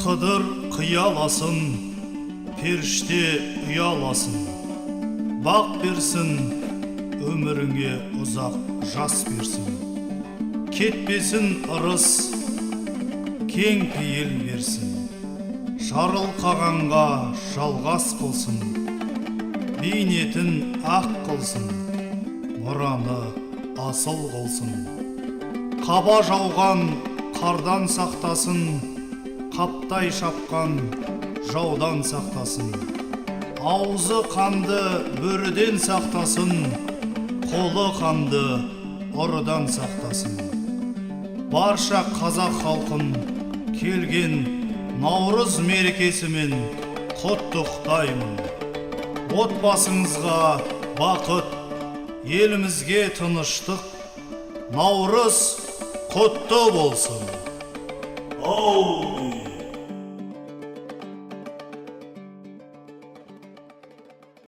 Қыдыр қияласын, періште ұяласын, бақ берсін, өміріңе ұзақ жас берсін. Кетпесін ырыс, кең пейіл берсін, жарылқағанға жалғас қылсын, бейнетін ақ қылсын, мұраны асыл қылсын. Қаба жауған қардан сақтасын, қаптай шапқан жаудан сақтасын. Аузы қанды бөріден сақтасын, қолы қанды ұрыдан сақтасын. Барша қазақ халқын келген Наурыз мерекесімен құттықтаймын. Отбасыңызға бақыт, елімізге тыныштық, Наурыз құтты болсын.